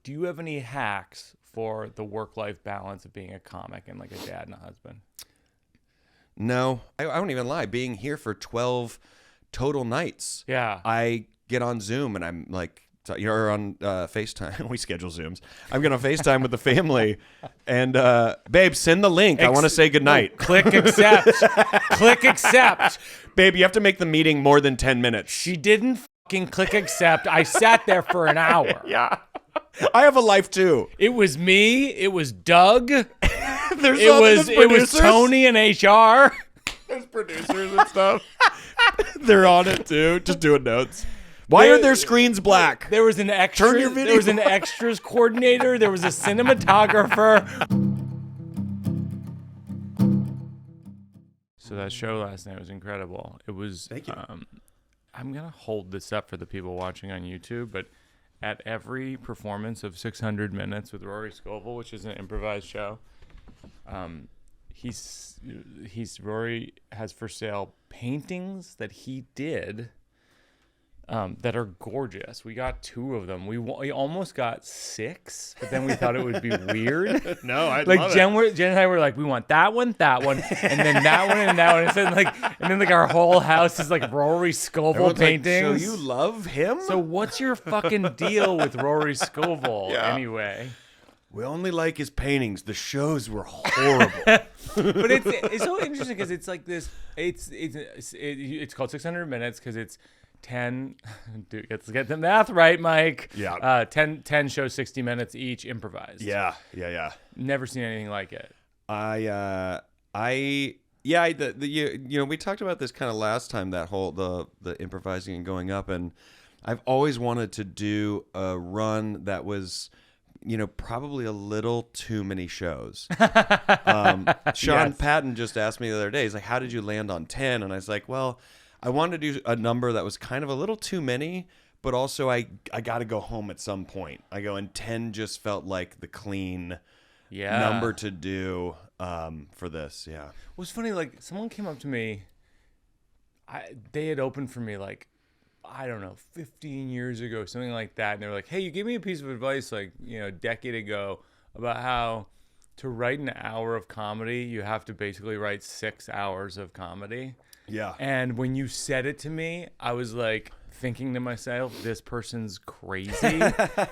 do you have any hacks for the work-life balance of being a comic and like a dad and a husband? No, I won't even lie. Being here for 12 total nights. Yeah. I get on Zoom and I'm like, you're on FaceTime. We schedule Zooms. I'm going to FaceTime with the family and, babe, send the link. I want to say goodnight. Click accept. Click accept. Babe, you have to make the meeting more than 10 minutes. She didn't fucking click accept. I sat there for an hour. Yeah. I have a life too. It was me. It was Doug. It was Tony and HR. There's producers and stuff. They're on it too, just doing notes. Why are their screens black? There was an extra. Turn your video There was an extras coordinator. There was a cinematographer. So that show last night was incredible. It was. Thank you. I'm gonna hold this up for the people watching on YouTube, but at every performance of 600 Minutes with Rory Scovel, which is an improvised show, Rory has for sale paintings that he did that are gorgeous. We got 2 of them. We almost got 6, but then we thought it would be weird. No, I like love Jen, it. Jen and I were like, we want that one, and then that one, and that one. And then our whole house is like Rory Scovel Everyone's paintings. Like, so you love him? So what's your fucking deal with Rory Scovel anyway? We only like his paintings. The shows were horrible. But it's so interesting because it's like this. It's called 600 Minutes because it's 10. Dude, let's get the math right, Mike. Yeah. 10 shows, 60 minutes each, improvised. Yeah. Never seen anything like it. We talked about this kind of last time, that whole the improvising and going up, and I've always wanted to do a run that was, probably a little too many shows. Sean Patton just asked me the other day, he's like, how did you land on 10? And I was like, well, I wanted to do a number that was kind of a little too many, but also I got to go home at some point. And 10 just felt like the clean number to do for this. Yeah. It was funny. Like someone came up to me. They had opened for me like, I don't know, 15 years ago, something like that. And they were like, hey, you gave me a piece of advice like, a decade ago about how to write an hour of comedy, you have to basically write 6 hours of comedy. Yeah. And when you said it to me, I was like thinking to myself, this person's crazy.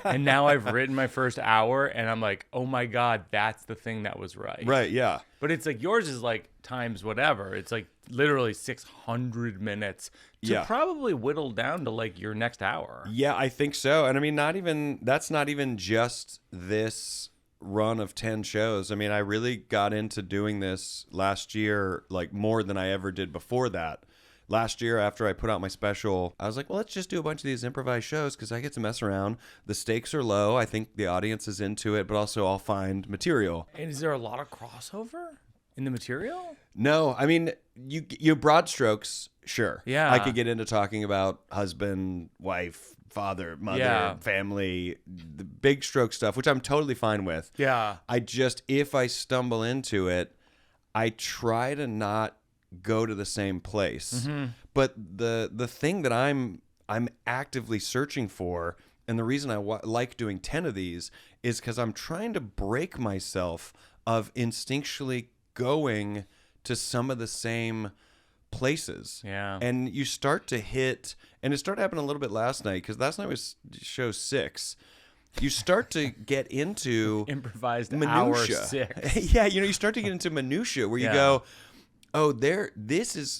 And now I've written my first hour and I'm like, oh my God, that's the thing that was right. Right, yeah. But it's like yours is like times whatever. It's like literally 600 minutes to probably whittle down to like your next hour. Yeah, I think so. And I mean, that's not even just this run of 10 shows. I mean, I really got into doing this last year, like more than I ever did before that. Last year, after I put out my special, I was like, well, let's just do a bunch of these improvised shows because I get to mess around. The stakes are low. I think the audience is into it, but also I'll find material. And is there a lot of crossover in the material? No, I mean, you broad strokes, sure. Yeah. I could get into talking about husband, wife, father, mother, family, the big stroke stuff, which I'm totally fine with. Yeah. If I stumble into it, I try to not go to the same place. Mm-hmm. But the thing that I'm actively searching for, and the reason I like doing 10 of these, is because I'm trying to break myself of instinctually going to some of the same places. Yeah. And you start to hit, and it started happening a little bit last night, because last night was show 6. You start to get into improvised minutia. Hour 6. Yeah, you start to get into minutia where you go, oh, this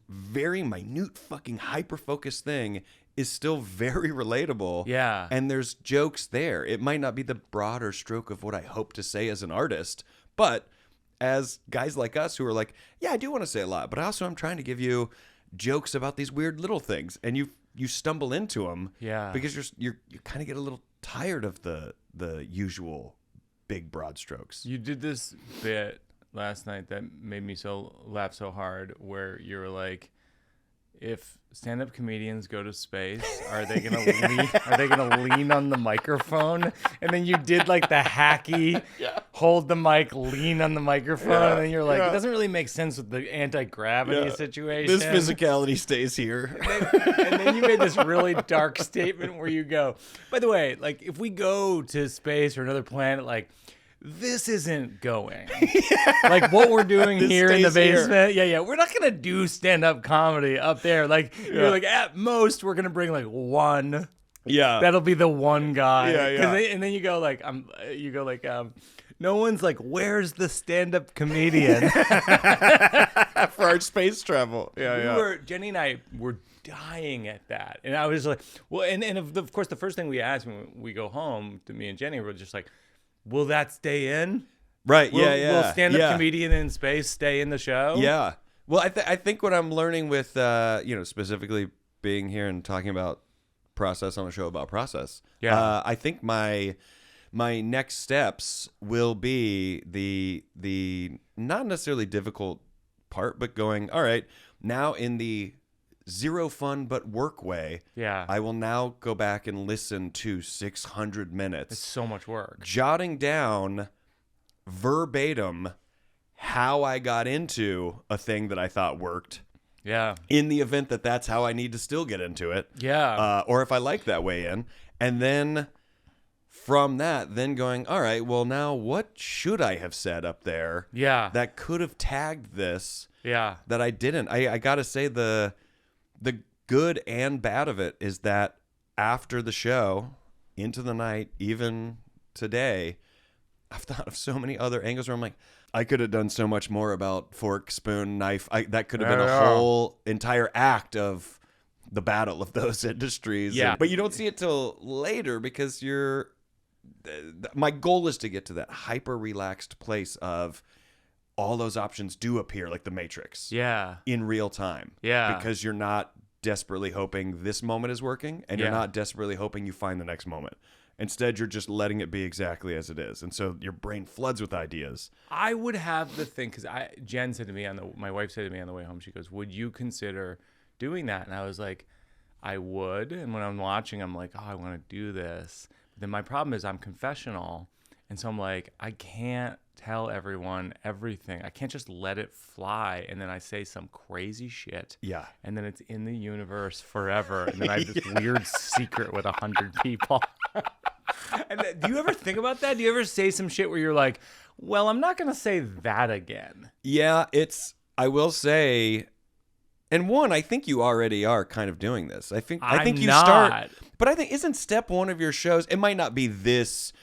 very minute fucking hyper-focused thing is still very relatable. Yeah. And there's jokes there. It might not be the broader stroke of what I hope to say as an artist, but as guys like us who are like, yeah, I do want to say a lot, but also I'm trying to give you jokes about these weird little things, and you stumble into them, because you kind of get a little tired of the usual big broad strokes. You did this bit last night that made me laugh so hard, where you were like, if stand-up comedians go to space, are they gonna lean on the microphone? And then you did like the hacky hold the mic, lean on the microphone, and then you're like, yeah. it doesn't really make sense with the anti-gravity situation. This physicality stays here. And then you made this really dark statement where you go, by the way, like if we go to space or another planet, like this isn't going. Like what we're doing here in the basement. Here. Yeah. We're not going to do stand-up comedy up there. Like you're like, at most, we're going to bring like one. Yeah. That'll be the one guy. Yeah. And then you go like, no one's like, where's the stand-up comedian? For our space travel. Jenny and I were dying at that. And I was like, well, and of course, the first thing we asked when we go home to me and Jenny, we're just like, will that stay in? Right. Will stand-up comedian in space stay in the show? Yeah. Well, I think what I'm learning with, specifically being here and talking about process on a show about process. Yeah. I think my next steps will be the not necessarily difficult part, but going, all right, now in the zero fun but work way, I will now go back and listen to 600 minutes. It's so much work. Jotting down verbatim how I got into a thing that I thought worked. Yeah. In the event that that's how I need to still get into it. Yeah. Or if I like that way in. And then from that, then going, all right, well, now what should I have said up there? Yeah. That could have tagged this. Yeah. That I didn't. I got to say the good and bad of it is that after the show, into the night, even today, I've thought of so many other angles where I'm like, I could have done so much more about fork, spoon, knife. That could have been a whole entire act of the battle of those industries. Yeah. But you don't see it till later because my goal is to get to that hyper relaxed place of all those options do appear like the Matrix. Yeah. In real time. Yeah. Because you're not desperately hoping this moment is working and you're not desperately hoping you find the next moment. Instead, you're just letting it be exactly as it is. And so your brain floods with ideas. I would have the thing, because Jen said to me, my wife said to me on the way home, she goes, would you consider doing that? And I was like, I would. And when I'm watching, I'm like, oh, I want to do this. But then my problem is I'm confessional. And so I'm like, I can't tell everyone everything. I can't just let it fly. And then I say some crazy shit. Yeah. And then it's in the universe forever. And then I have this weird secret with 100 people. And do you ever think about that? Do you ever say some shit where you're like, well, I'm not going to say that again? Yeah, I will say, and one, I think you already are kind of doing this. I think you start, but I think isn't step one of your shows, it might not be this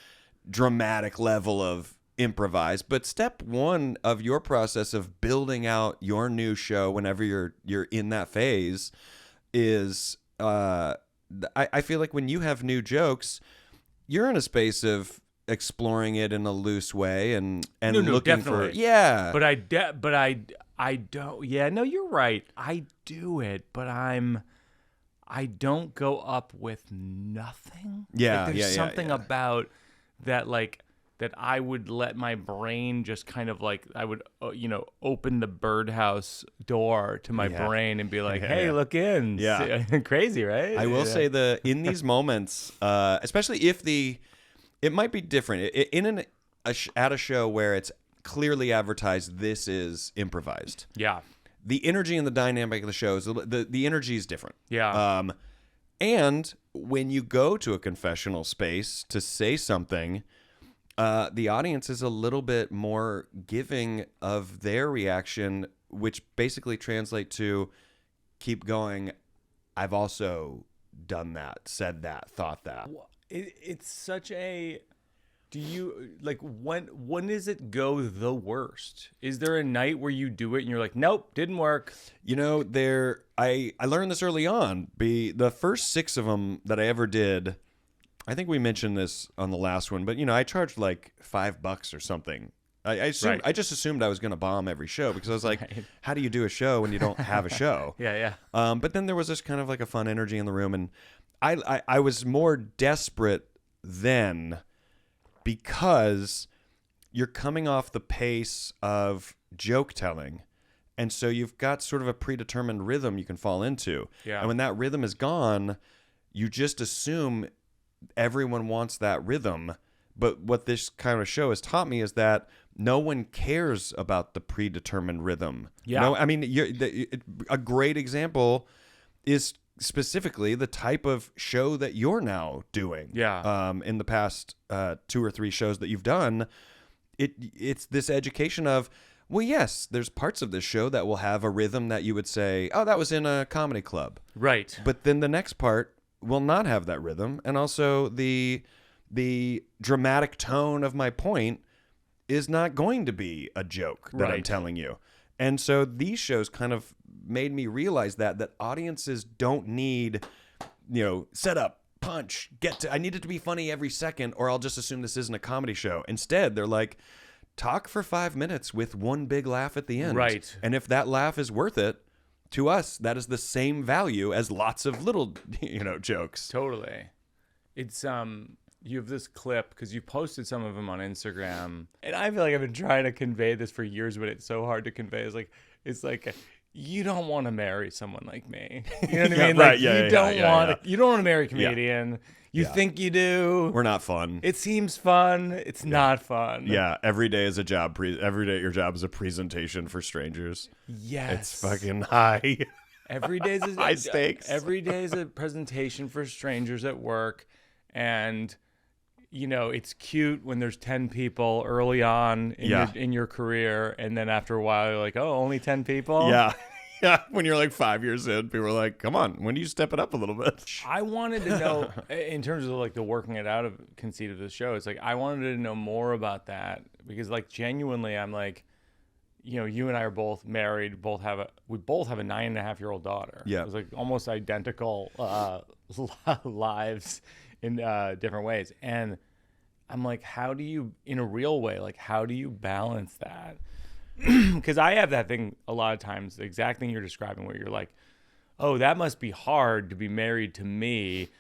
dramatic level of improvised, but step one of your process of building out your new show whenever you're in that phase is, I feel like when you have new jokes, you're in a space of exploring it in a loose way and looking definitely. for But I don't. Yeah, no, you're right. I do it, but I don't go up with nothing. Yeah, like, there's yeah, something yeah. about that, like that I would let my brain just kind of like I would open the birdhouse door to my brain and be like, hey, look in. Yeah, crazy, right? I will say in these moments, especially if it might be different at a show where it's clearly advertised this is improvised. Yeah, the energy and the dynamic of the show is the energy is different. Yeah, and when you go to a confessional space to say something, the audience is a little bit more giving of their reaction, which basically translate to keep going. I've also done that, said that, thought that. It's such a. Do you like when does it go the worst? Is there a night where you do it and you're like, nope, didn't work? I learned this early on. The first 6 of them that I ever did. I think we mentioned this on the last one, but I charged like $5 or something. I just assumed I was going to bomb every show because I was like, how do you do a show when you don't have a show? Yeah. But then there was this kind of like a fun energy in the room, and I was more desperate then because you're coming off the pace of joke telling. And so you've got sort of a predetermined rhythm you can fall into. Yeah. And when that rhythm is gone, you just assume everyone wants that rhythm, But what this kind of show has taught me is that no one cares about the predetermined rhythm. Yeah. No, I mean, a great example is specifically the type of show that you're now doing. Yeah. In the past 2 or 3 shows that you've done, it's this education of, well, yes, there's parts of this show that will have a rhythm that you would say, oh, that was in a comedy club. Right. But then the next part will not have that rhythm. And also the dramatic tone of my point is not going to be a joke that I'm telling you. And so these shows kind of made me realize that audiences don't need, set up, punch, I need it to be funny every second, or I'll just assume this isn't a comedy show. Instead, they're like, talk for 5 minutes with one big laugh at the end. Right. And if that laugh is worth it, to us, that is the same value as lots of little, jokes. Totally. It's, you have this clip because you posted some of them on Instagram, and I feel like I've been trying to convey this for years, but it's so hard to convey. It's like you don't want to marry someone like me. You know what I mean? Right, you don't want to marry a comedian. Yeah. You think you do. We're not fun. It seems fun. It's not fun. Yeah, every day is a job. Every day your job is a presentation for strangers. Yes, it's fucking high. Every day is high stakes. Every day is a presentation for strangers at work, and it's cute when there's 10 people early on in your career, and then after a while you're like, oh, only 10 people. Yeah. Yeah, when you're like 5 years in, people are like, come on, when do you step it up a little bit? I wanted to know, in terms of like the working it out of conceit of the show, it's like I wanted to know more about that because like genuinely I'm like, you and I are both married, we both have a 9.5-year-old daughter. Yeah. It was like almost identical lives in different ways. And I'm like, how do you, in a real way, like how do you balance that? Because I have that thing a lot of times, the exact thing you're describing, where you're like, oh, that must be hard to be married to me,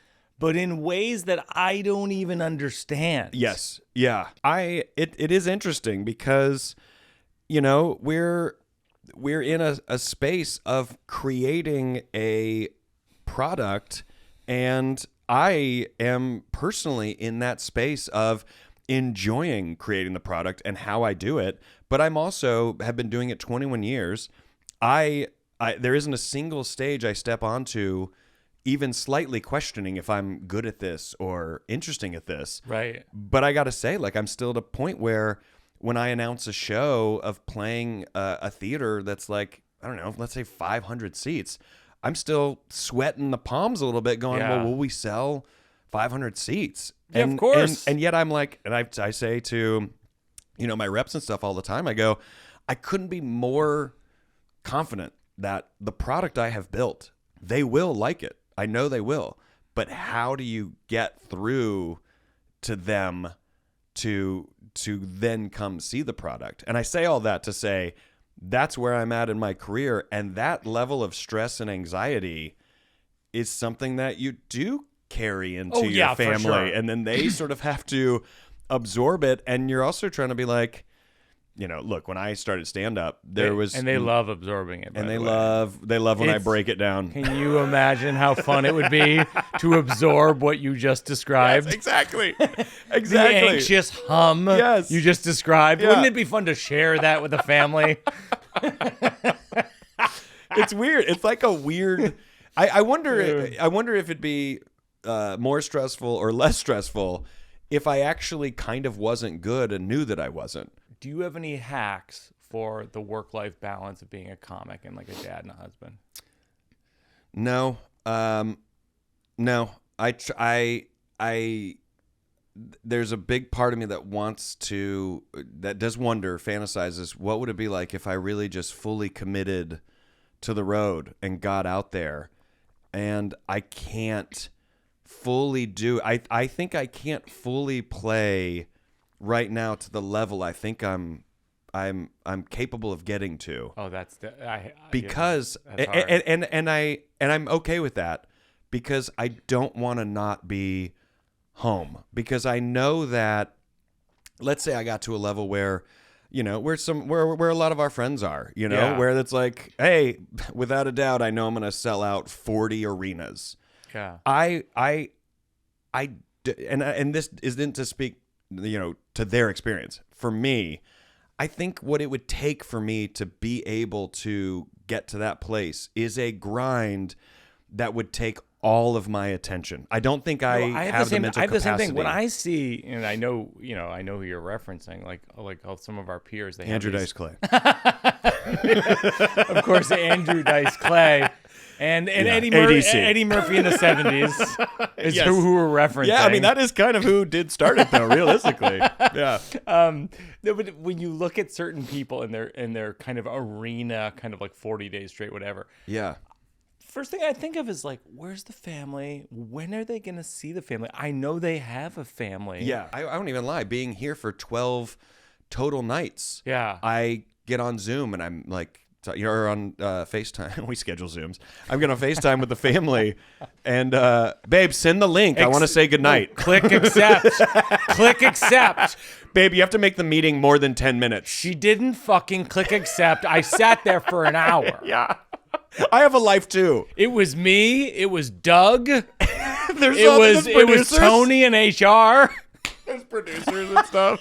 but in ways that I don't even understand. Yes. Yeah. It is interesting because, we're in a space of creating a product, and I am personally in that space of enjoying creating the product and how I do it. But I'm also have been doing it 21 years. There isn't a single stage I step onto even slightly questioning if I'm good at this or interesting at this. Right. But I got to say, like, I'm still at a point where when I announce a show of playing a theater that's like, I don't know, let's say 500 seats, I'm still sweating the palms a little bit going, well, will we sell 500 seats? Yeah, of course. And yet I'm like, and I say to, my reps and stuff all the time, I go, I couldn't be more confident that the product I have built, they will like it. I know they will. But how do you get through to them to then come see the product? And I say all that to say that's where I'm at in my career. And that level of stress and anxiety is something that you do carry into your family. For sure. And then they sort of have to absorb it. And you're also trying to be like, look, when I started stand-up, they love absorbing it. And they love when I break it down. Can you imagine how fun it would be to absorb what you just described? Yes, exactly. The anxious hum you just described. Yeah. Wouldn't it be fun to share that with the family? It's weird. It's like a weird. I wonder if it'd be more stressful or less stressful if I actually kind of wasn't good and knew that I wasn't. Do you have any hacks for the work-life balance of being a comic and like a dad and a husband? No. No. There's a big part of me that does wonder, fantasizes, what would it be like if I really just fully committed to the road and got out there? And I can't fully do, I think I can't fully play right now to the level I think I'm capable of getting to. Oh, because I'm okay with that because I don't want to not be home, because I know that, let's say I got to a level where, where a lot of our friends are, where it's like, hey, without a doubt, I know I'm going to sell out 40 arenas. Yeah. And this isn't to speak to their experience. For me, I think what it would take for me to be able to get to that place is a grind that would take all of my attention. I don't think I have the mental capacity. I have the same thing. When I see, and I know who you're referencing, like some of our peers, they Andrew have Dice Clay. Of course, Andrew Dice Clay. And Eddie Murphy in the 70s is Yes. who we're referencing. Yeah, I mean, that is kind of who did start it, though, realistically. Yeah. No, but when you look at certain people in their kind of arena, kind of like 40 days straight, whatever. Yeah. First thing I think of is like, where's the family? When are they going to see the family? I know they have a family. Yeah. I don't even lie. Being here for 12 total nights. Yeah. I get on Zoom and I'm like, you're on FaceTime. We schedule Zooms. I'm going to FaceTime with the family. And, babe, send the link. I want to say goodnight. Click accept. Click accept. Babe, you have to make the meeting more than 10 minutes. She didn't fucking click accept. I sat there for an hour. Yeah. I have a life, too. It was me. It was Doug. There's it was Tony and HR. There's producers and stuff.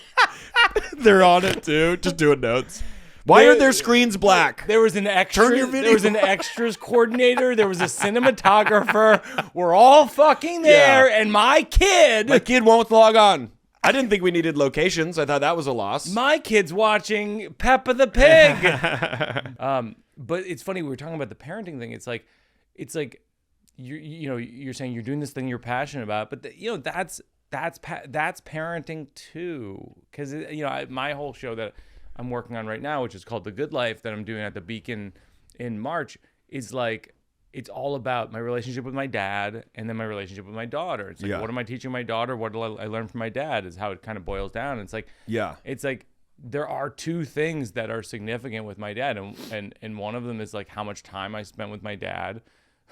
They're on it, too. Just doing notes. Why are their screens black? There was an extra. Turn your video There was an extras coordinator. There was a cinematographer. We're all fucking there, and my kid won't log on. I didn't think we needed locations. I thought that was a loss. My kid's watching Peppa the Pig. But it's funny, we were talking about the parenting thing. It's like you're saying you're doing this thing you're passionate about, but that's parenting too. Because my whole show that I'm working on right now, which is called The Good Life, that I'm doing at the Beacon in March, is like, it's all about my relationship with my dad and then my relationship with my daughter. It's like, what am I teaching my daughter? What do I learn from my dad is how it kind of boils down. It's like, it's like, there are two things that are significant with my dad. And one of them is like how much time I spent with my dad,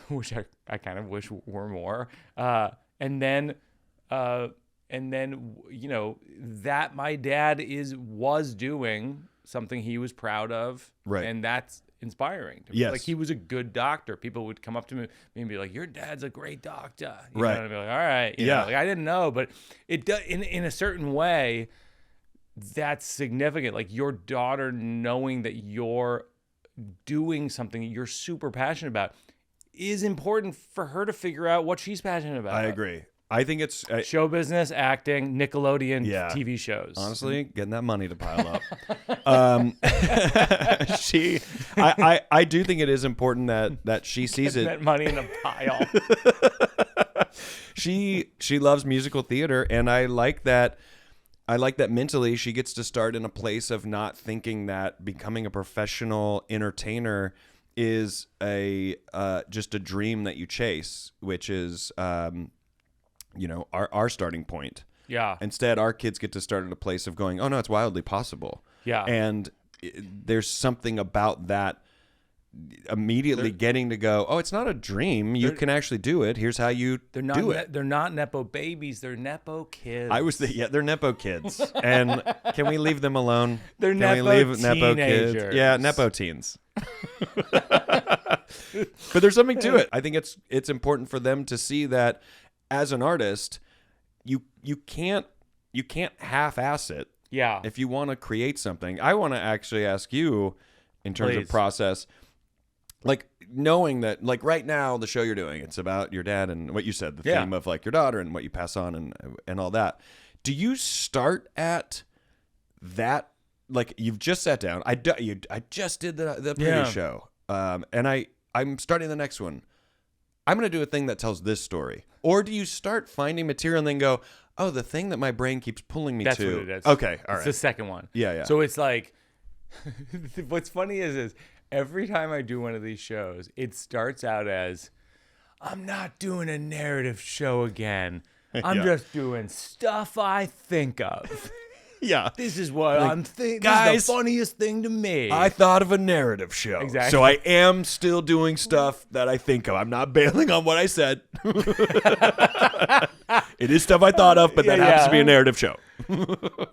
which I kind of wish were more. And then that my dad was doing something he was proud of, right? And that's inspiring to me. Yes. Like, he was a good doctor. People would come up to me and be like, "Your dad's a great doctor," right? And I'd be like, "All right, you know, like, I didn't know," but it does in a certain way. That's significant. Like, your daughter knowing that you're doing something you're super passionate about is important for her to figure out what she's passionate about. I agree. I think it's show business, acting, Nickelodeon TV shows. Honestly, getting that money to pile up. I do think it is important that she sees it. That money in a pile. She loves musical theater, and I like that. I like that mentally she gets to start in a place of not thinking that becoming a professional entertainer is just a dream that you chase, which is our starting point. Yeah. Instead, our kids get to start at a place of going, oh no, it's wildly possible. Yeah. And there's something about that immediately getting to go, oh, it's not a dream. You can actually do it. Here's how you do it. They're not Nepo babies. They're Nepo kids. They're Nepo kids. And can we leave them alone? They're Nepo teenagers. kids? Yeah, Nepo teens. But there's something to it. I think it's important for them to see that as an artist, you can't half-ass it. Yeah. If you want to create something. I want to actually ask you, in terms of process, like, knowing that, like, right now the show you're doing, it's about your dad and what you said, the theme of like your daughter and what you pass on and all that. Do you start at that? Like, you've just sat down. I just did the previous show, and I'm starting the next one. I'm going to do a thing that tells this story. Or do you start finding material and then go, oh, the thing that my brain keeps pulling me to. That's what it is. Okay, all right. It's the second one. Yeah. So it's like, what's funny is every time I do one of these shows, it starts out as, I'm not doing a narrative show again. I'm just doing stuff I think of. Yeah. This is what I'm thinking. Guys, this is the funniest thing to me. I thought of a narrative show. Exactly. So I am still doing stuff that I think of. I'm not bailing on what I said. It is stuff I thought of, but that happens to be a narrative show.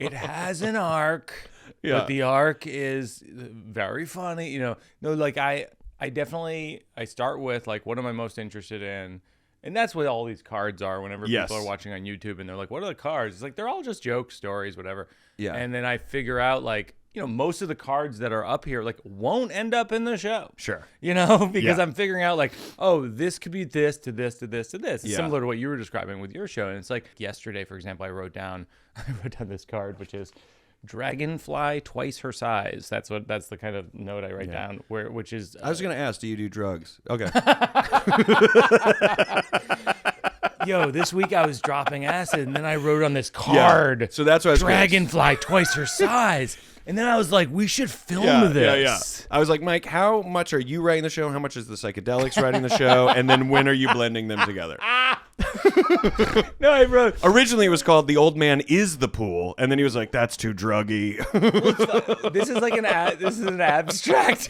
It has an arc, but the arc is very funny. No, like I definitely, I start with like, what am I most interested in? And that's what all these cards are whenever Yes. people are watching on YouTube and they're like, what are the cards? It's like, they're all just joke stories, whatever. Yeah. And then I figure out, like, you know, most of the cards that are up here, like, won't end up in the show. Sure. You know, because Yeah. I'm figuring out, like, oh, this could be this to this to this to this. It's Yeah. similar to what you were describing with your show. And it's like yesterday, for example, I wrote down this card, which is dragonfly twice her size. That's the kind of note I write down, which is I was going to ask, do you do drugs? Okay. yo, this week I was dropping acid, and then I wrote on this card. Yeah. So that's what I was dragonfly twice her size. And then I was like, we should film this. I was like, Mike, how much are you writing the show? How much is the psychedelics writing the show? And then when are you blending them together? No, I wrote. Originally, it was called The Old Man is the Pool. And then he was like, that's too druggy. This is like this is an abstract.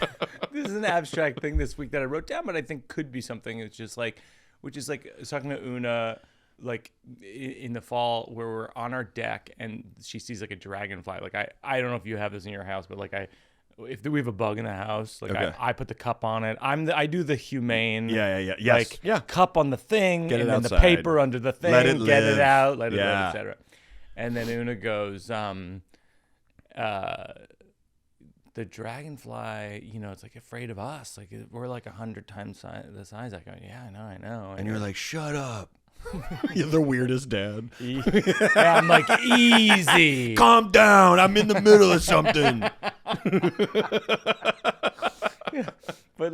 This is an abstract thing this week that I wrote down, but I think could be something. It's just like, which is like I was talking to Oona, like in the fall, where we're on our deck and she sees like a dragonfly. Like I don't know if you have this in your house, but like if we have a bug in the house, like Okay. I put the cup on it. I do the humane. Yeah. Yes. Like Yeah. cup on the thing, Get it and then the outside. paper under the thing. Let it get live. it out. Let it Yeah. live, etc. And then Oona goes, the dragonfly, you know, it's like afraid of us. Like we're like 100 times the size. I go, yeah, I know. And you're like, shut up. You're the weirdest dad. And I'm like, easy. Calm down. I'm in the middle of something. But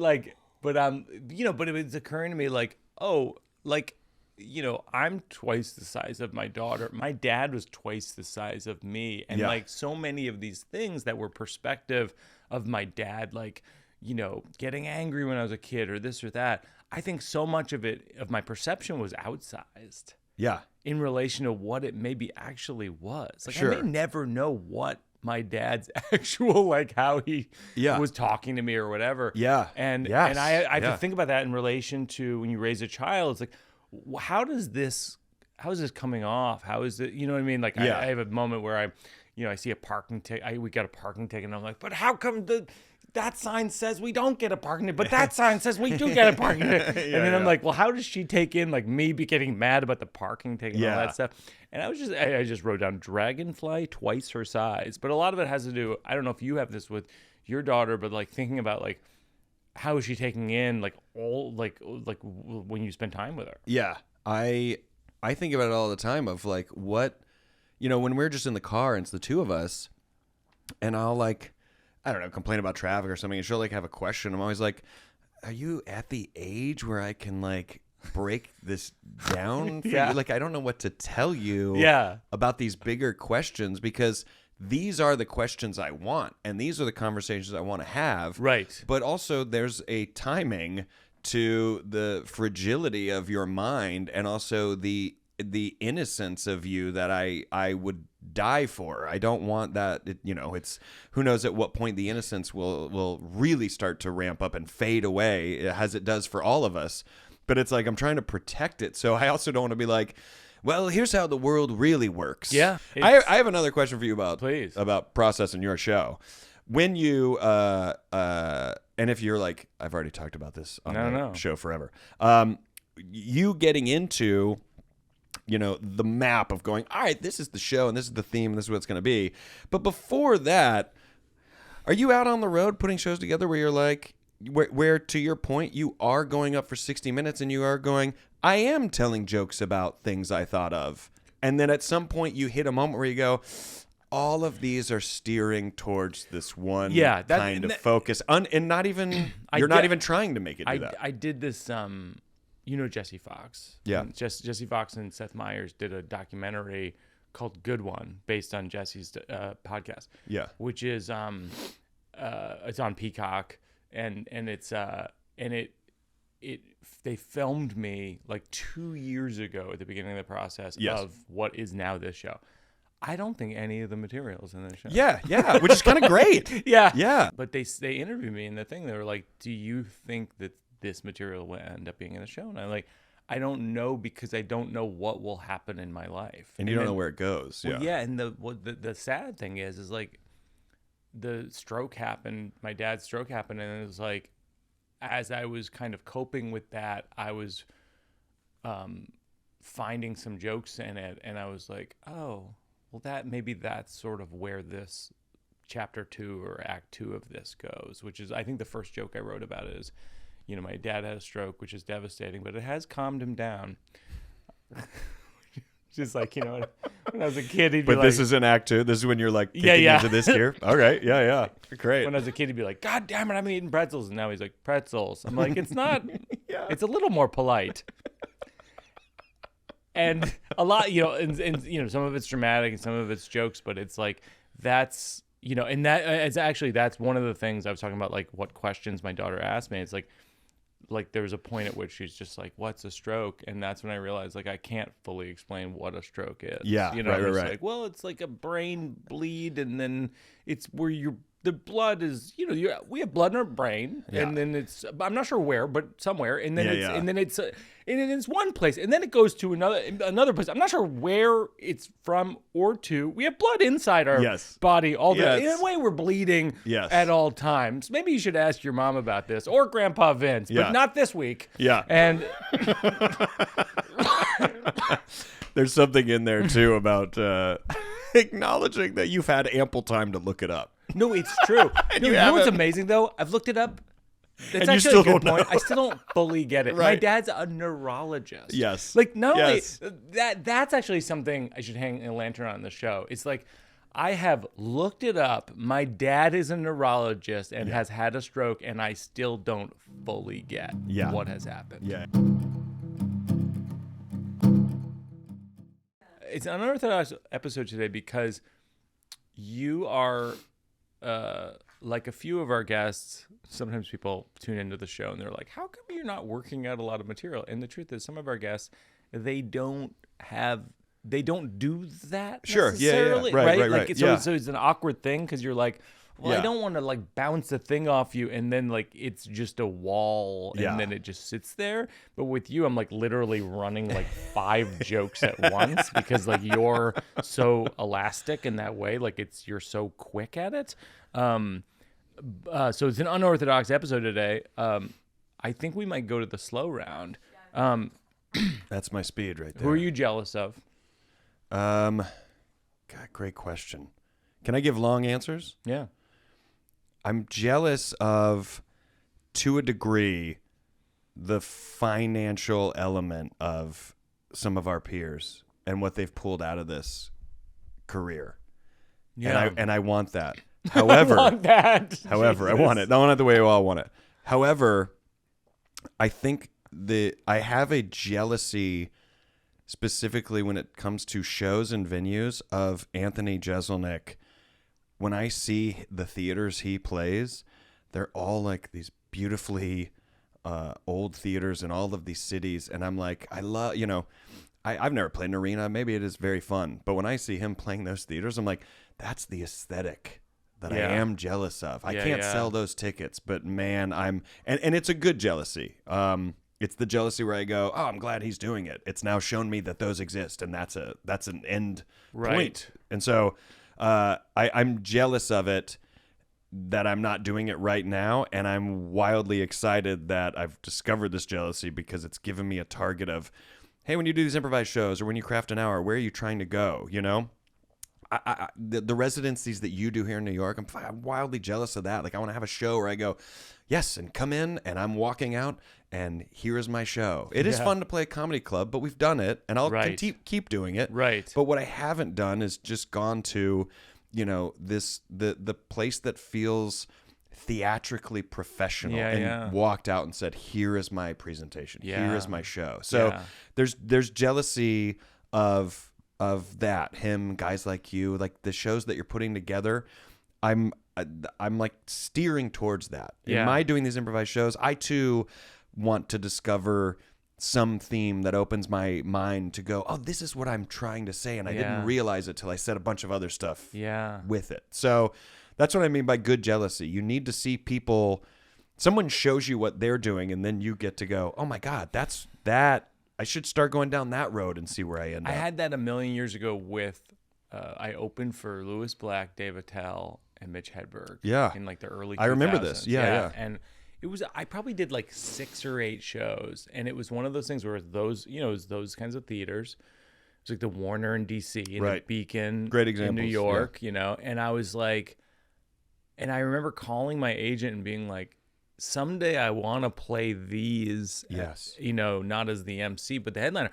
you know, but it was occurring to me like, oh, like, you know, I'm twice the size of my daughter. My dad was twice the size of me. And Yeah. like so many of these things that were perspective of my dad, like, you know, getting angry when I was a kid or this or that. I think so much of my perception was outsized Yeah. in relation to what it maybe actually was. Like Sure. I may never know what my dad's actual, like how he Yeah. was talking to me or whatever. Yeah. And Yes. and I have Yeah. to think about that in relation to when you raise a child. It's like, how is this coming off? How is it, you know what I mean? Like Yeah. I have a moment where I see a parking ticket. We got a parking ticket and I'm like, but how come that sign says we don't get a parking ticket, but that sign says we do get a parking ticket. And then I'm like, well, how does she take in like me be getting mad about the parking ticket and all Yeah. that stuff? And I just wrote down dragonfly twice her size. But a lot of it has to do, I don't know if you have this with your daughter, but like thinking about like, how is she taking in like all like when you spend time with her? Yeah. I think about it all the time of like what, you know, when we're just in the car and it's the two of us and I'll like, I don't know, complain about traffic or something and she'll like have a question. I'm always like, are you at the age where I can like break this down for Yeah. you? Like, I don't know what to tell you Yeah. about these bigger questions because these are the questions I want and these are the conversations I want to have. Right. But also there's a timing to the fragility of your mind and also the innocence of you that I would die for. I don't want that. It's who knows at what point the innocence will really start to ramp up and fade away as it does for all of us. But it's like I'm trying to protect it. So I also don't want to be like, well, here's how the world really works. Yeah. I have another question for you about process in your show. When you and if you're like, I've already talked about this on the show forever. You getting into, you know, the map of going, all right, this is the show and this is the theme and this is what it's going to be. But before that, are you out on the road putting shows together where you're like, where to your point, you are going up for 60 minutes and you are going, I am telling jokes about things I thought of. And then at some point you hit a moment where you go, all of these are steering towards this one kind of focus. And not even, you're not even trying to make it do that. I did this, you know, Jesse Fox. Yeah. And Jesse Fox and Seth Meyers did a documentary called Good One based on Jesse's podcast. Yeah. Which is, it's on Peacock and it's, they filmed me like 2 years ago at the beginning of the process of what is now this show. I don't think any of the materials in this show. Yeah, which is kind of great. Yeah. But they interviewed me in the thing. They were like, "Do you think that this material will end up being in the show?" And I'm like, "I don't know because I don't know what will happen in my life, and you don't know where it goes." Well, yeah. And the sad thing is like the stroke happened. My dad's stroke happened, and it was like, as I was kind of coping with that, I was finding some jokes in it, and I was like, oh, well, that's sort of where this chapter 2 or act 2 of this goes, which is, I think the first joke I wrote about it is, my dad had a stroke, which is devastating, but it has calmed him down. Just like, when I was a kid, he'd be like... But this is in act 2? This is when you're like kicking into this gear? All right, yeah. Great. When I was a kid, he'd be like, God damn it, I'm eating pretzels. And now he's like, pretzels. I'm like, it's not... It's a little more polite. And a lot, and some of it's dramatic and some of it's jokes, but it's like, that's, and that it's actually, that's one of the things I was talking about, like what questions my daughter asked me. It's like there was a point at which she's just like, what's a stroke? And that's when I realized, like, I can't fully explain what a stroke is. Yeah, right. Like, well, it's like a brain bleed, and then it's where the blood is, we have blood in our brain, and then it's, I'm not sure where, but somewhere, and then and then it's one place, and then it goes to another place. I'm not sure where it's from or to. We have blood inside our body all the time. In a way, we're bleeding at all times. Maybe you should ask your mom about this, or Grandpa Vince, but not this week. Yeah. And there's something in there, too, about acknowledging that you've had ample time to look it up. No, it's true. You know what's amazing, though? I've looked it up. That's actually a good point. I still don't fully get it. Right. My dad's a neurologist. Yes. Like, not only that's actually something I should hang a lantern on the show. It's like, I have looked it up. My dad is a neurologist and has had a stroke, and I still don't fully get what has happened. Yeah. It's an unorthodox episode today because you are... like a few of our guests, sometimes people tune into the show and they're like, how come you're not working out a lot of material? And the truth is, some of our guests, they don't do that necessarily. Right. Like, so it's an awkward thing because you're like, well, I don't want to like bounce a thing off you and then like it's just a wall and then it just sits there. But with you, I'm like literally running like 5 jokes at once because like you're so elastic in that way. Like you're so quick at it. So it's an unorthodox episode today. I think we might go to the slow round. That's my speed right there. Who are you jealous of? God, great question. Can I give long answers? Yeah. I'm jealous of, to a degree, the financial element of some of our peers and what they've pulled out of this career. Yeah. And I want that. However, I want that. However, I want it. I want it the way we all want it. However, I think I have a jealousy specifically when it comes to shows and venues of Anthony Jeselnik. When I see the theaters he plays, they're all like these beautifully old theaters in all of these cities. And I'm like, I love, I've never played an arena. Maybe it is very fun. But when I see him playing those theaters, I'm like, that's the aesthetic that I am jealous of. I can't sell those tickets, but man, and it's a good jealousy. It's the jealousy where I go, oh, I'm glad he's doing it. It's now shown me that those exist, and that's an end point. And so I'm jealous of it that I'm not doing it right now, and I'm wildly excited that I've discovered this jealousy because it's given me a target of, hey, when you do these improvised shows or when you craft an hour, where are you trying to go? The residencies that you do here in New York, I'm wildly jealous of that. Like, I want to have a show where I go, yes, and come in, and I'm walking out, and here is my show. It is fun to play a comedy club, but we've done it, and I'll keep doing it. Right. But what I haven't done is just gone to, the place that feels theatrically professional and walked out and said, here is my presentation. Here is my show. So there's jealousy of that, him, guys like you, like the shows that you're putting together. I'm like steering towards that. In my doing these improvised shows, I too want to discover some theme that opens my mind to go, oh, this is what I'm trying to say, and I didn't realize it till I said a bunch of other stuff with it. So that's what I mean by good jealousy. You need to see someone shows you what they're doing, and then you get to go, oh my God, that's that. I should start going down that road and see where I end up. I had that a million years ago with, I opened for Louis Black, Dave Attell, and Mitch Hedberg. Yeah. In like the early 2000s. I remember this. Yeah. And I probably did like 6 or 8 shows, and it was one of those things where those, it was those kinds of theaters. It was like the Warner in DC and the Beacon Great in examples, New York, and I was like, and I remember calling my agent and being like, someday I want to play these, not as the MC, but the headliner.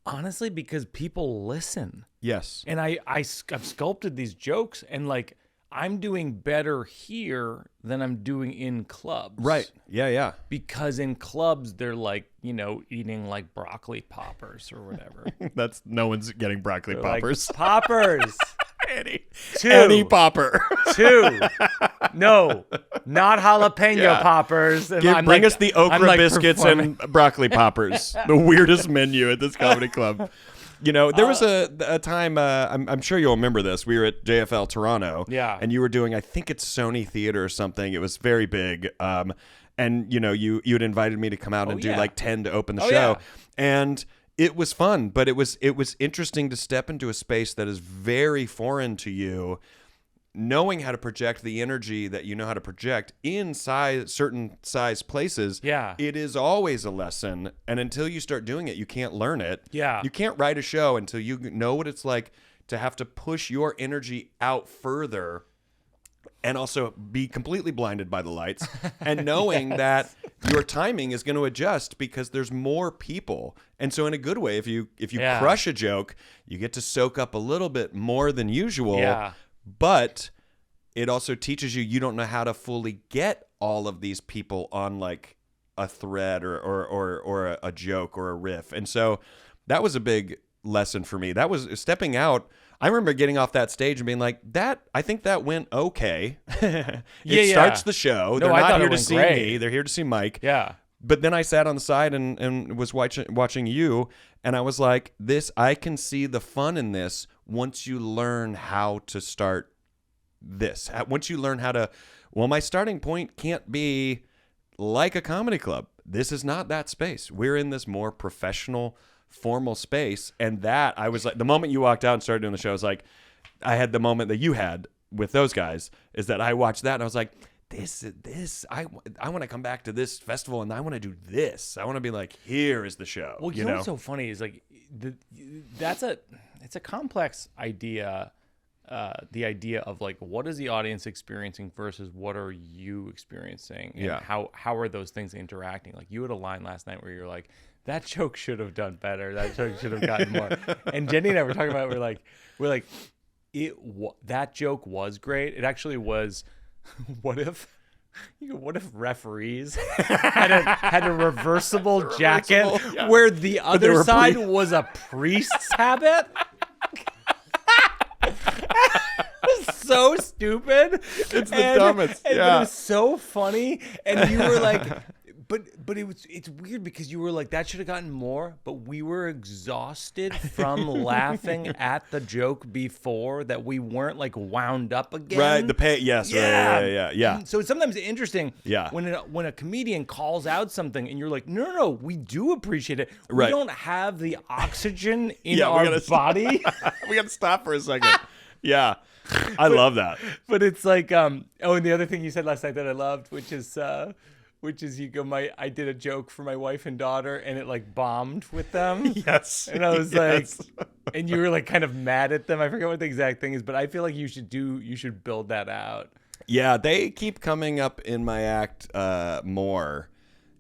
Honestly, because people listen. Yes. And I've sculpted these jokes, and like, I'm doing better here than I'm doing in clubs. Right. Yeah. Because in clubs, they're like, eating like broccoli poppers or whatever. That's no one's getting broccoli poppers. Like, poppers. Any popper. 2. No, not jalapeno poppers. And Bring us the okra biscuits and broccoli poppers. The weirdest menu at this comedy club. There was a time, I'm sure you'll remember this. We were at JFL Toronto. Yeah. And you were doing, I think it's Sony Theater or something. It was very big. And, you had invited me to come out and do like 10 to open the show. Yeah. And it was fun, but it was interesting to step into a space that is very foreign to you, knowing how to project the energy that you know how to project in certain size places. Yeah. It is always a lesson. And until you start doing it, you can't learn it. Yeah. You can't write a show until you know what it's like to have to push your energy out further and also be completely blinded by the lights and knowing that your timing is going to adjust because there's more people. And so in a good way, if you crush a joke, you get to soak up a little bit more than usual. Yeah. But it also teaches you don't know how to fully get all of these people on like a thread or a joke or a riff. And so that was a big lesson for me. That was stepping out. I remember getting off that stage and being like, I think that went okay. It starts the show. They're not here to see me. They're here to see Mike. Yeah. But then I sat on the side and was watching you, and I was like, I can see the fun in this once you learn how to start this. Once you learn how to, my starting point can't be like a comedy club. This is not that space. We're in this more professional, formal space. And that, I was like, the moment you walked out and started doing the show, I was like, I had the moment that you had with those guys, is that I watched that and I was like, I want to come back to this festival and I want to do this. I want to be like, here is the show. Well, you know what's so funny is like, it's a complex idea. The idea of like, what is the audience experiencing versus what are you experiencing? And how are those things interacting? Like, you had a line last night where you're like, that joke should have done better. That joke should have gotten more. And Jenny and I were talking about it. We're like, that joke was great. It actually was. What if referees had a reversible jacket where the other side was a priest's habit? So stupid. It's the dumbest. But it was so funny. And you were like, but it's weird because you were like, that should have gotten more, but we were exhausted from laughing at the joke before that we weren't like wound up again. Right. The pay. Yes. Yeah. Right. So it's sometimes interesting. Yeah. When a comedian calls out something and you're like, no, we do appreciate it. Right. We don't have the oxygen in our body. We got to stop for a second. Yeah. I love that. But it's like, and the other thing you said last night that I loved, which is you go, I did a joke for my wife and daughter and it like bombed with them. Yes. And I was like, and you were like kind of mad at them. I forget what the exact thing is, but I feel like you should build that out. Yeah. They keep coming up in my act more.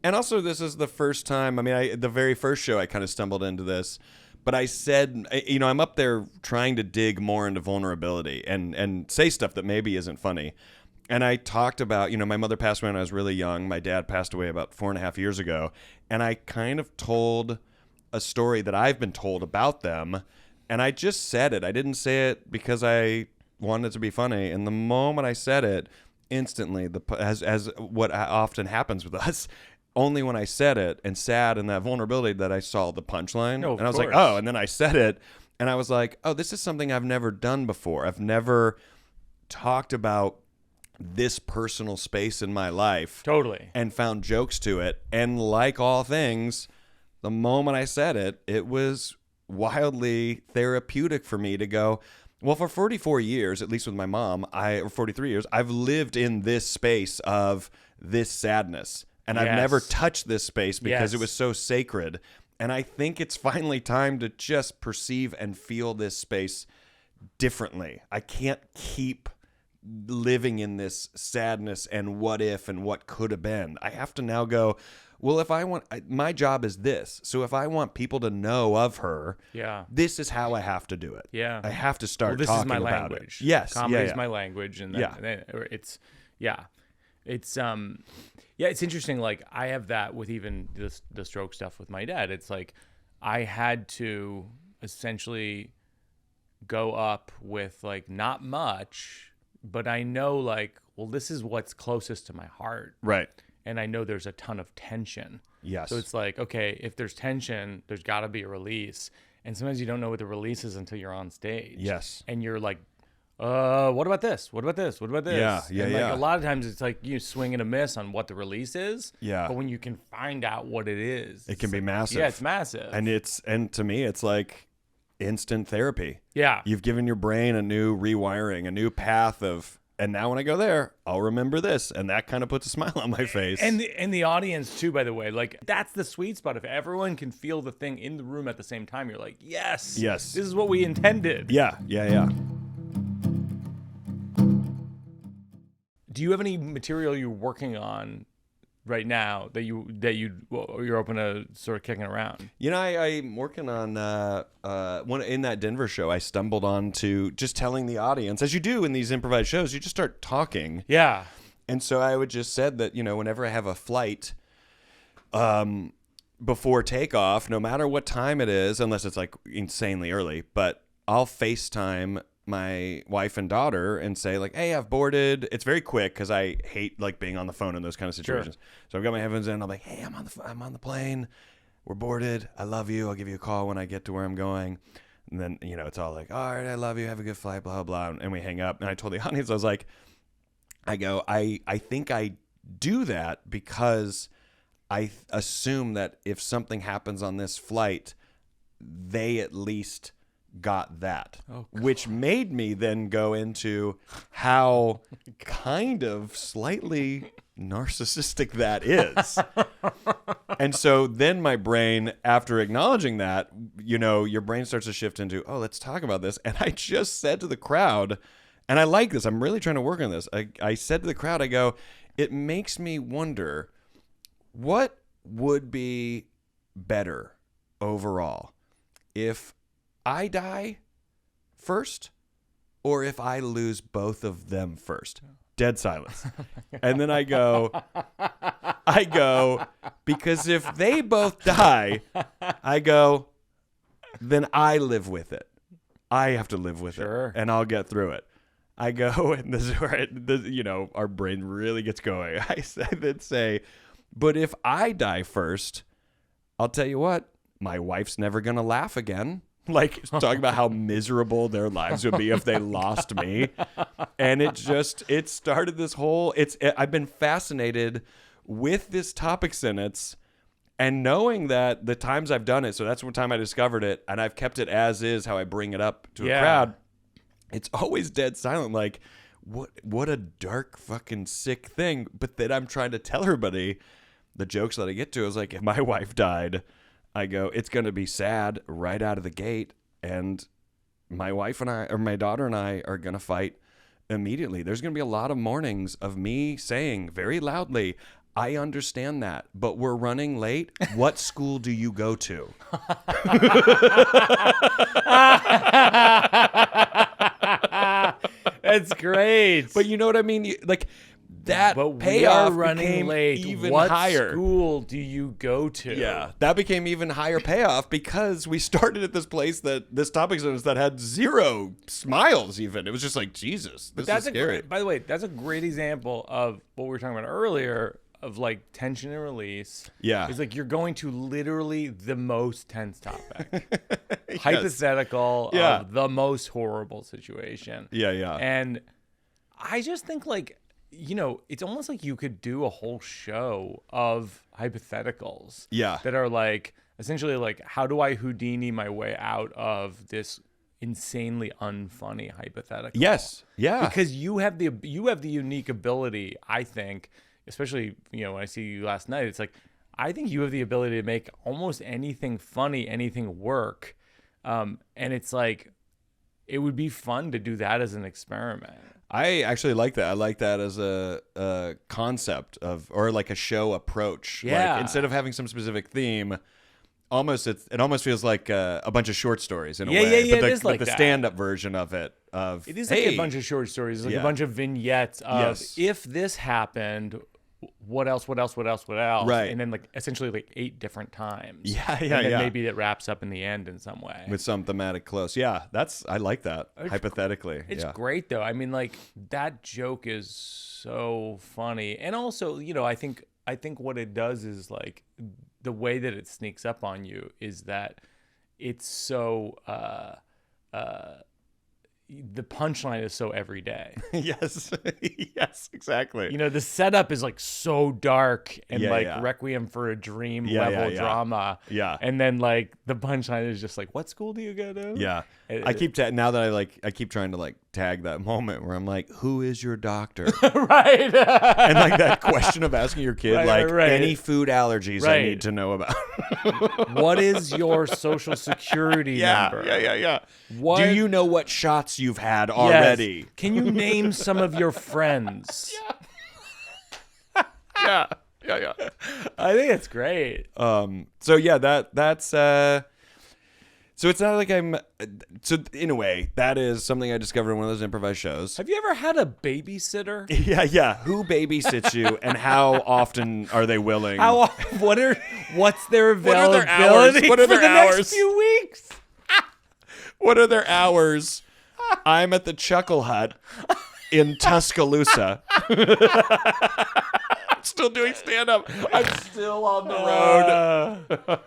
And also this is the first time, the very first show I kind of stumbled into this. But I said, I'm up there trying to dig more into vulnerability and say stuff that maybe isn't funny. And I talked about, my mother passed away when I was really young. My dad passed away about 4.5 years ago. And I kind of told a story that I've been told about them. And I just said it. I didn't say it because I wanted it to be funny. And the moment I said it, instantly, as what often happens with us, only when I said it and sat in that vulnerability that I saw the punchline. No, and I was like, oh, and then I said it. And I was like, oh, this is something I've never done before. I've never talked about this personal space in my life. Totally. And found jokes to it. And like all things, the moment I said it, it was wildly therapeutic for me to go, well, for 44 years, at least with my mom, or 43 years, I've lived in this space of this sadness. And I've never Yes. touched this space because it Yes. was so sacred. And I think it's finally time to just perceive and feel this space differently. I can't keep living in this sadness and what if and what could have been. I have to now go, well, if I want, my job is this. So if I want people to know of her, this is how I have to do it. Yeah. I have to start this talking is my about language. it. Yes. Comedy is my language. And it's interesting. Like I have that with even the stroke stuff with my dad. It's like, I had to essentially go up with like not much, but I know like, well, this is what's closest to my heart. Right. And I know there's a ton of tension. Yes. So it's like, okay, if there's tension, there's got to be a release. And sometimes you don't know what the release is until you're on stage. Yes. And you're like, what about this? What about this? What about this? Yeah. And like a lot of times it's like you swing and a miss on what the release is. Yeah. But when you can find out what it is, It can be massive. Yeah, it's massive. And to me, it's like instant therapy. Yeah. You've given your brain a new rewiring, a new path of, and now when I go there, I'll remember this. And that kind of puts a smile on my face. And the audience too, by the way, like that's the sweet spot. If everyone can feel the thing in the room at the same time, you're like, yes, this is what we intended. Yeah. Do you have any material you're working on right now that you're open to sort of kicking around? You know, I'm working on one in that Denver show. I stumbled on to just telling the audience, as you do in these improvised shows, you just start talking. Yeah. And so I would just said that, you know, whenever I have a flight, before takeoff, no matter what time it is, unless it's like insanely early, but I'll FaceTime my wife and daughter and say like, hey, I've boarded. It's very quick because I hate like being on the phone in those kind of situations. Sure. So I've got my headphones in. I'm like, hey, I'm on the plane. We're boarded. I love you. I'll give you a call when I get to where I'm going. And then, you know, it's all like, all right, I love you. Have a good flight, blah, blah. And we hang up. And I told the audience, I was like, I think I do that because I assume that if something happens on this flight, they at least got that, which made me then go into how kind of slightly narcissistic that is. And so then my brain, after acknowledging that, you know, your brain starts to shift into, oh, let's talk about this. And I just said to the crowd, and I like this, I'm really trying to work on this. I said to the crowd, I go, it makes me wonder what would be better overall if I die first or if I lose both of them first. Dead silence. And then I go, because if they both die, I go, then I live with it. I have to live with it and I'll get through it. I go, and this is where our brain really gets going. I then say, but if I die first, I'll tell you what, my wife's never going to laugh again. Like talking about how miserable their lives would be if they lost me. And it started this whole, I've been fascinated with this topic sentence and knowing that the times I've done it, so that's one time I discovered it and I've kept it as is how I bring it up to a crowd. It's always dead silent. Like what a dark fucking sick thing. But then I'm trying to tell everybody the jokes that I get to is like, if my wife died, I go, it's going to be sad right out of the gate. And my wife and I, or my daughter and I are going to fight immediately. There's going to be a lot of mornings of me saying very loudly, I understand that, but we're running late. What school do you go to? That's great. But you know what I mean? Like that but payoff we are running became late. Even what higher. School do you go to? Yeah, that became even higher payoff because we started at this place this topic sentence that had zero smiles. Even it was just like Jesus. This is scary. By the way, that's a great example of what we were talking about earlier of like tension and release. Yeah, it's like you're going to literally the most tense topic, yes. Hypothetical of the most horrible situation. Yeah. And I just think like, you know, it's almost like you could do a whole show of hypotheticals. Yeah. That are like essentially like, how do I Houdini my way out of this insanely unfunny hypothetical? Yes. Yeah. Because you have the unique ability, I think, especially, when I see you last night, it's like, I think you have the ability to make almost anything funny, anything work. And it's like, it would be fun to do that as an experiment. I actually like that. I like that as a concept or like a show approach. Yeah. Like, instead of having some specific theme, it almost feels like a bunch of short stories in a way. Yeah. But It is like the that. stand-up version of it. It is like a bunch of short stories. It's like a bunch of vignettes of if this happened, what else? Right. And then like essentially like 8 different times. Yeah. And then maybe it wraps up in the end in some way. With some thematic close. Yeah, I like that, hypothetically. It's great though. I mean, like, that joke is so funny. And also, I think what it does is, like, the way that it sneaks up on you is that it's so the punchline is so everyday. Yes, exactly. The setup is like so dark and Yeah. Requiem for a Dream Yeah, level yeah. drama. Yeah. And then like the punchline is just like, what school do you go to? Yeah. I keep now that I keep trying to like tag that moment where I'm like, who is your doctor? Right. And like that question of asking your kid, Right. any food allergies I need to know about. What is your social security number? Yeah. What? Do you know what shots you've had already? Yes. Can you name some of your friends? Yeah. I think it's great. So yeah, that's so it's not like so in a way that is something I discovered in one of those improvised shows. Have you ever had a babysitter? Yeah. Who babysits you and how often are they willing? What's their availability? What are their for the hours? next few weeks? What are their hours? I'm at the Chuckle Hut in Tuscaloosa. I'm still doing stand-up. I'm still on the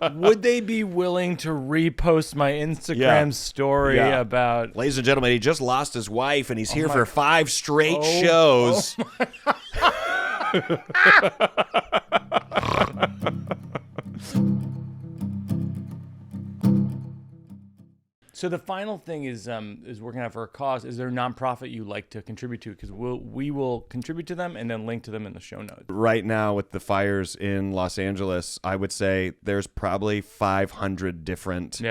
road. Would they be willing to repost my Instagram story about... Ladies and gentlemen, he just lost his wife, and he's here for 5 straight shows. So the final thing is working out for a cause. Is there a nonprofit you like to contribute to? Because we will contribute to them and then link to them in the show notes. Right now, with the fires in Los Angeles, I would say there's probably 500 different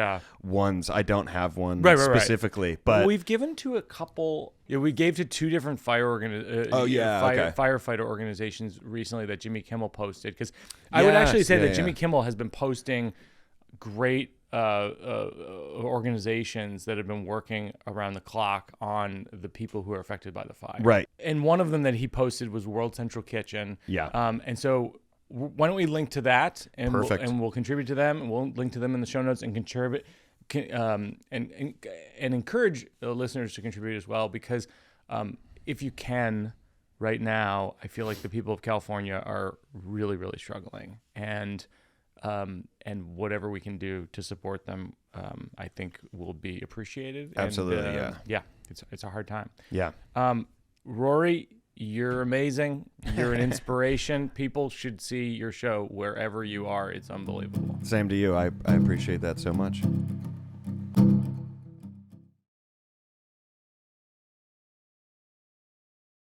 ones. I don't have one specifically, but we've given to a couple. Yeah, we gave to 2 different firefighter organizations recently that Jimmy Kimmel posted. Because I would actually say that Jimmy Kimmel has been posting great organizations that have been working around the clock on the people who are affected by the fire. Right. And one of them that he posted was World Central Kitchen. Yeah. And so why don't we link to that and we'll contribute to them, and we'll link to them in the show notes and contribute and encourage listeners to contribute as well, because if you can right now, I feel like the people of California are really, really struggling, and whatever we can do to support them, I think will be appreciated. Absolutely, yeah. It's a hard time. Yeah. Rory, you're amazing. You're an inspiration. People should see your show wherever you are. It's unbelievable. Same to you. I appreciate that so much.